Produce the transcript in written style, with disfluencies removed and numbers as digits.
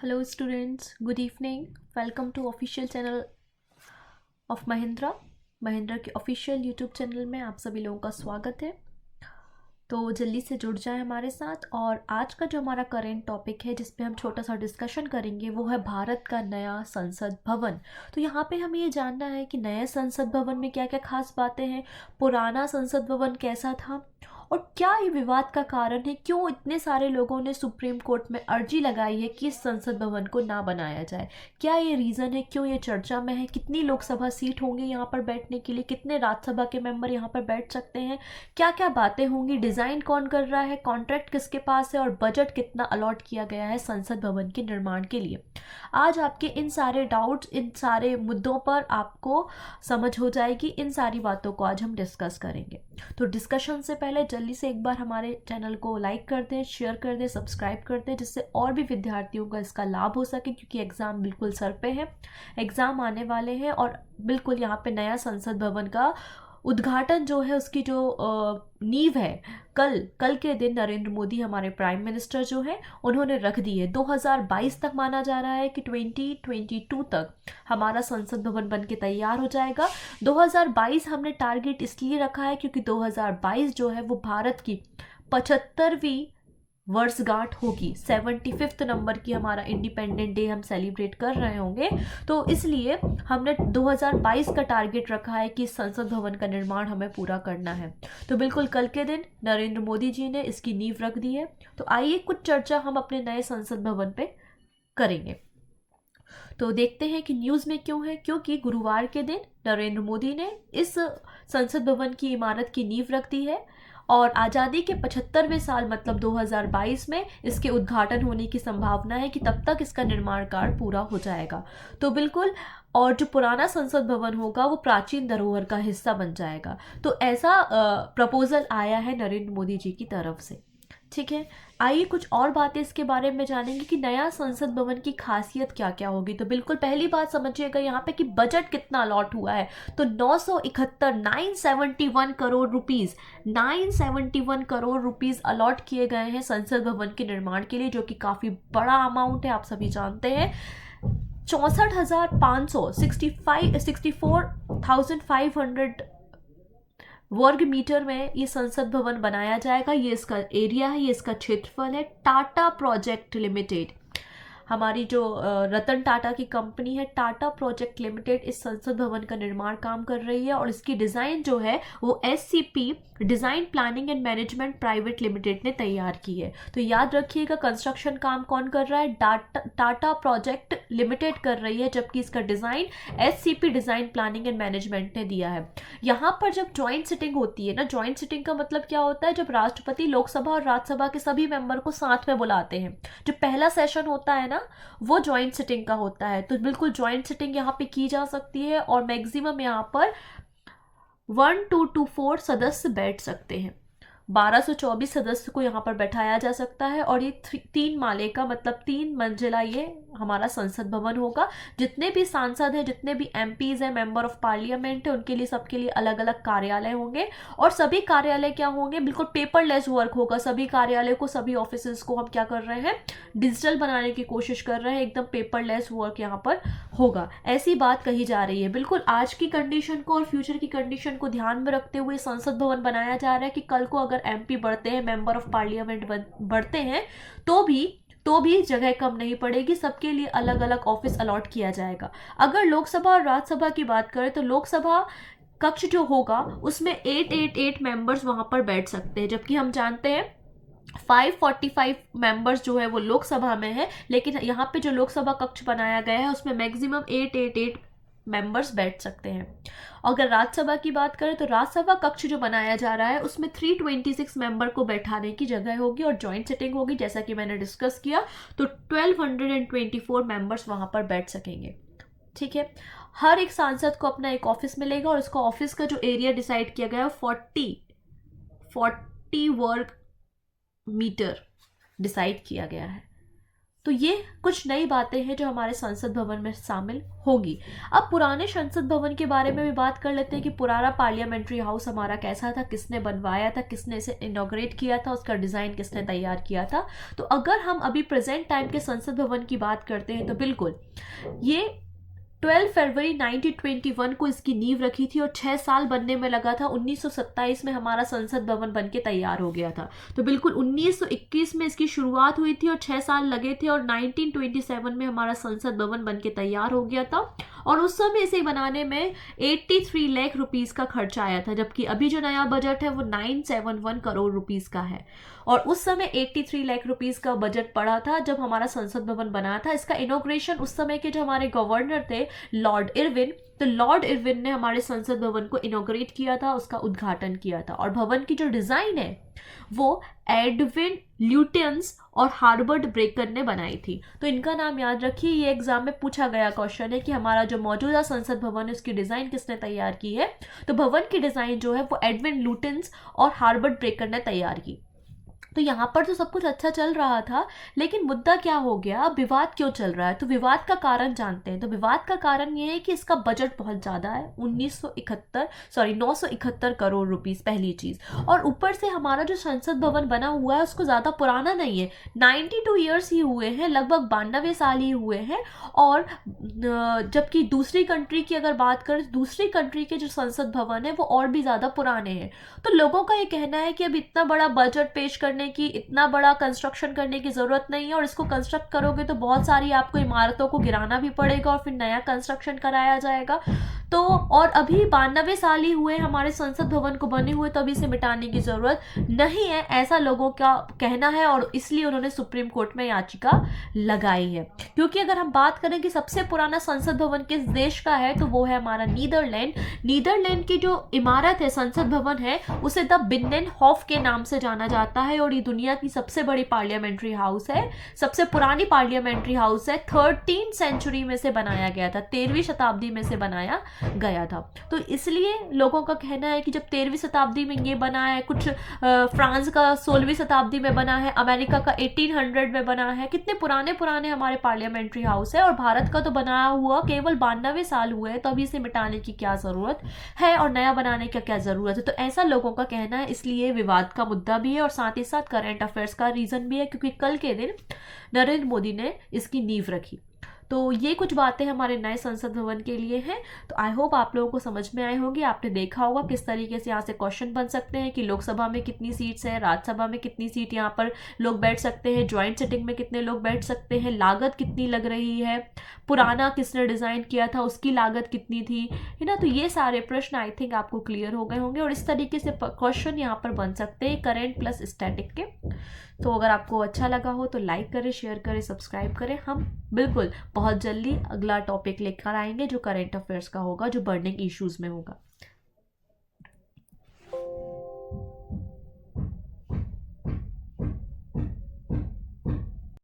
Hello students, good evening. Welcome to official channel of Mahindra के official YouTube channel में आप सभी लोगों का स्वागत है। तो जल्दी से जुड़ जाएं हमारे साथ। और आज का जो हमारा करेंट टॉपिक है जिस पे हम छोटा सा डिस्कशन करेंगे वो है भारत का नया संसद भवन। तो यहाँ पे हमें ये जानना है कि नए संसद भवन में क्या क्या खास बातें हैं, पुराना संसद भवन कैसा था और क्या ये विवाद का कारण है, क्यों इतने सारे लोगों ने सुप्रीम कोर्ट में अर्जी लगाई है कि इस संसद भवन को ना बनाया जाए। क्या ये रीज़न है, क्यों ये चर्चा में है, कितनी लोकसभा सीट होंगी यहाँ पर बैठने के लिए, कितने राज्यसभा के मेंबर यहाँ पर बैठ सकते हैं, क्या क्या बातें होंगी, डिज़ाइन कौन कर रहा है, कॉन्ट्रैक्ट किसके पास है और बजट कितना अलॉट किया गया है संसद भवन के निर्माण के लिए। आज आपके इन सारे डाउट्स, इन सारे मुद्दों पर आपको समझ हो जाएगी। इन सारी बातों को आज हम डिस्कस करेंगे। तो डिस्कशन से पहले जल्दी से एक बार हमारे चैनल को लाइक कर दें, शेयर कर दें, सब्सक्राइब कर दें, जिससे और भी विद्यार्थियों का इसका लाभ हो सके, क्योंकि एग्ज़ाम बिल्कुल सर पे है, एग्ज़ाम आने वाले हैं और बिल्कुल यहाँ पे नया संसद भवन का उद्घाटन जो है उसकी जो नींव है कल के दिन नरेंद्र मोदी हमारे प्राइम मिनिस्टर जो हैं उन्होंने रख दी है। 2022 तक माना जा रहा है कि 2022 तक हमारा संसद भवन बन के तैयार हो जाएगा। 2022 हमने टारगेट इसलिए रखा है क्योंकि 2022 जो है वो भारत की 75वीं वर्षगांठ होगी। 75th नंबर की हमारा इंडिपेंडेंट डे हम सेलिब्रेट कर रहे होंगे, तो इसलिए हमने 2022 का टारगेट रखा है कि संसद भवन का निर्माण हमें पूरा करना है। तो बिल्कुल कल के दिन नरेंद्र मोदी जी ने इसकी नींव रख दी है। तो आइए कुछ चर्चा हम अपने नए संसद भवन पे करेंगे। तो देखते हैं कि न्यूज़ में क्यों है, क्योंकि गुरुवार के दिन नरेंद्र मोदी ने इस संसद भवन की इमारत की नींव रख दी है और आज़ादी के 75वें साल मतलब 2022 में इसके उद्घाटन होने की संभावना है कि तब तक इसका निर्माण कार्य पूरा हो जाएगा। तो बिल्कुल, और जो पुराना संसद भवन होगा वो प्राचीन धरोहर का हिस्सा बन जाएगा। तो ऐसा प्रपोजल आया है नरेंद्र मोदी जी की तरफ से। ठीक है, आइए कुछ और बातें इसके बारे में जानेंगे कि नया संसद भवन की खासियत क्या क्या होगी। तो बिल्कुल पहली बात समझिएगा यहाँ पे कि बजट कितना अलॉट हुआ है। तो 971 crore rupees 971 crore rupees allot किए गए हैं संसद भवन के निर्माण के लिए, जो कि काफ़ी बड़ा अमाउंट है, आप सभी जानते हैं। 64,500 वर्ग मीटर में ये संसद भवन बनाया जाएगा। ये इसका एरिया है, ये इसका क्षेत्रफल है। टाटा प्रोजेक्ट लिमिटेड, हमारी जो रतन टाटा की कंपनी है, टाटा प्रोजेक्ट लिमिटेड इस संसद भवन का निर्माण काम कर रही है और इसकी डिज़ाइन जो है वो SCP design planning and management private limited ने तैयार की है। तो याद रखिएगा कंस्ट्रक्शन काम कौन कर रहा है, टाटा प्रोजेक्ट लिमिटेड कर रही है, जबकि इसका design SCP design planning and management ने दिया है। यहाँ पर जब ज्वाइंट सिटिंग होती है ना, ज्वाइंट सिटिंग का मतलब क्या होता है, जब राष्ट्रपति लोकसभा और राज्यसभा के सभी मेंबर को साथ में बुलाते हैं, जो पहला सेशन होता है ना वो ज्वाइंट सिटिंग का होता है। तो बिल्कुल ज्वाइंट सिटिंग यहाँ पे की जा सकती है और मैक्सिमम यहाँ पर 1224 सदस्य बैठ सकते हैं। 1224 सदस्य को यहाँ पर बैठाया जा सकता है और ये 3 माले का मतलब 3 मंजिला ये हमारा संसद भवन होगा। जितने भी सांसद हैं, जितने भी MPs हैं, मेंबर ऑफ पार्लियामेंट है, उनके लिए सबके लिए अलग अलग कार्यालय होंगे और सभी कार्यालय क्या होंगे, बिल्कुल पेपरलेस वर्क होगा। सभी कार्यालय को, सभी ऑफिस को हम क्या कर रहे हैं, डिजिटल बनाने की कोशिश कर रहे हैं। एकदम पेपरलेस वर्क यहाँ पर होगा, ऐसी बात कही जा रही है। बिल्कुल आज की कंडीशन को और फ्यूचर की कंडीशन को ध्यान में रखते हुए संसद भवन बनाया जा रहा है कि कल को अगर MP बढ़ते हैं, मेंबर ऑफ पार्लियामेंट बढ़ते हैं, तो भी जगह कम नहीं पड़ेगी, सबके लिए अलग अलग ऑफिस अलॉट किया जाएगा। अगर लोकसभा और राज्यसभा की बात करें तो लोकसभा कक्ष जो होगा उसमें 888 मेंबर्स वहां पर बैठ सकते हैं, जबकि हम जानते हैं 545 मेंबर्स जो है वो लोकसभा में है, लेकिन यहाँ पे जो लोकसभा कक्ष बनाया गया है उसमें मैक्सिमम 888 मेंबर्स बैठ सकते हैं। अगर राज्यसभा की बात करें तो राज्यसभा कक्ष जो बनाया जा रहा है उसमें 326 मेंबर को बैठाने की जगह होगी और जॉइंट सिटिंग होगी, जैसा कि मैंने डिस्कस किया। तो 1224 मेंबर्स वहां पर बैठ सकेंगे। ठीक है, हर एक सांसद को अपना एक ऑफिस मिलेगा और इसका ऑफिस का जो एरिया डिसाइड किया गया है 40 वर्ग मीटर डिसाइड किया गया है। तो ये कुछ नई बातें हैं जो हमारे संसद भवन में शामिल होगी। अब पुराने संसद भवन के बारे में भी बात कर लेते हैं कि पुराना पार्लियामेंट्री हाउस हमारा कैसा था, किसने बनवाया था, किसने इसे इनॉग्रेट किया था, उसका डिज़ाइन किसने तैयार किया था। तो अगर हम अभी प्रेजेंट टाइम के संसद भवन की बात करते हैं तो बिल्कुल ये 12 फरवरी 1921 को इसकी नींव रखी थी और 6 साल बनने में लगा था। 1927 में हमारा संसद भवन बनके तैयार हो गया था। तो बिल्कुल 1921 में इसकी शुरुआत हुई थी और 6 साल लगे थे और 1927 में हमारा संसद भवन बनके तैयार हो गया था। और उस समय इसे बनाने में 83 लाख रुपीस का खर्चा आया था, जबकि अभी जो नया बजट है वो 971 करोड़ रुपीस का है। और उस समय 83 लाख रुपीस का बजट पड़ा था जब हमारा संसद भवन बना था। इसका इनॉग्रेशन उस समय के जो हमारे गवर्नर थे लॉर्ड इरविन, तो लॉर्ड इरविन ने हमारे संसद भवन को इनॉग्रेट किया था, उसका उद्घाटन किया था। और भवन की जो डिजाइन है वो एडविन ल्यूटेंस और हार्वर्ड ब्रेकर ने बनाई थी। तो इनका नाम याद रखिए, ये एग्जाम में पूछा गया क्वेश्चन है कि हमारा जो मौजूदा संसद भवन है उसकी डिजाइन किसने तैयार की है। तो भवन की डिजाइन जो है वो एडविन ल्यूटेंस और हार्वर्ड ब्रेकर ने तैयार की। तो यहाँ पर तो सब कुछ अच्छा चल रहा था, लेकिन मुद्दा क्या हो गया, विवाद क्यों चल रहा है। तो विवाद का कारण जानते हैं। तो विवाद का कारण ये है कि इसका बजट बहुत ज़्यादा है, 971 करोड़ रुपीस, पहली चीज़। और ऊपर से हमारा जो संसद भवन बना हुआ है उसको ज़्यादा पुराना नहीं है, 92 ईयर्स ही हुए हैं, लगभग 92 साल ही हुए हैं। और जबकि दूसरी कंट्री की अगर बात करें, दूसरी कंट्री के जो संसद भवन है वो और भी ज़्यादा पुराने हैं। तो लोगों का ये कहना है कि अब इतना बड़ा बजट पेश करने की, इतना बड़ा कंस्ट्रक्शन करने की जरूरत नहीं है, और इसको कंस्ट्रक्ट करोगे तो बहुत सारी आपको इमारतों को गिराना भी पड़ेगा और फिर नया कंस्ट्रक्शन कराया जाएगा। तो और अभी 92 साल ही हुए हमारे संसद भवन को बने हुए, तो अभी इसे मिटाने की जरूरत नहीं है, ऐसा लोगों का कहना है। और इसलिए उन्होंने सुप्रीम कोर्ट में याचिका लगाई है। क्योंकि अगर हम बात करें कि सबसे पुराना संसद भवन किस देश का है, तो वो है हमारा नीदरलैंड। नीदरलैंड की जो इमारत है, संसद भवन है, उसे द बिन्नेनहोफ के नाम से जाना जाता है। और ये दुनिया की सबसे बड़ी पार्लियामेंट्री हाउस है, सबसे पुरानी पार्लियामेंट्री हाउस है। 13वीं सेंचुरी में से बनाया गया था, 13वीं शताब्दी में से बनाया गया था। तो इसलिए लोगों का कहना है कि जब 13वीं शताब्दी में ये बना है, कुछ फ्रांस का 16वीं शताब्दी में बना है, अमेरिका का 1800 में बना है, कितने पुराने पुराने हमारे पार्लियामेंट्री हाउस है। और भारत का तो बनाया हुआ केवल 92 साल हुए हैं, तो अभी इसे मिटाने की क्या जरूरत है और नया बनाने की क्या जरूरत है। तो ऐसा लोगों का कहना है, इसलिए विवाद का मुद्दा भी है और साथ ही साथ करंट अफेयर्स का रीजन भी है, क्योंकि कल के दिन नरेंद्र मोदी ने इसकी नींव रखी। तो ये कुछ बातें हमारे नए संसद भवन के लिए हैं। तो आई होप आप लोगों को समझ में आए होंगे। आपने देखा होगा किस तरीके से यहाँ से क्वेश्चन बन सकते हैं कि लोकसभा में कितनी सीट्स हैं, राज्यसभा में कितनी सीट यहाँ पर लोग बैठ सकते हैं, ज्वाइंट सिटिंग में कितने लोग बैठ सकते हैं, लागत कितनी लग रही है, पुराना किसने डिज़ाइन किया था उसकी लागत कितनी थी, है ना। तो ये सारे प्रश्न आई थिंक आपको क्लियर हो गए होंगे और इस तरीके से क्वेश्चन यहाँ पर बन सकते हैं करेंट प्लस स्टैटिक के। तो अगर आपको अच्छा लगा हो तो लाइक करें, शेयर करें, सब्सक्राइब करें। हम बिल्कुल बहुत जल्दी अगला टॉपिक लेकर आएंगे जो करंट अफेयर्स का होगा, जो बर्निंग इश्यूज में होगा।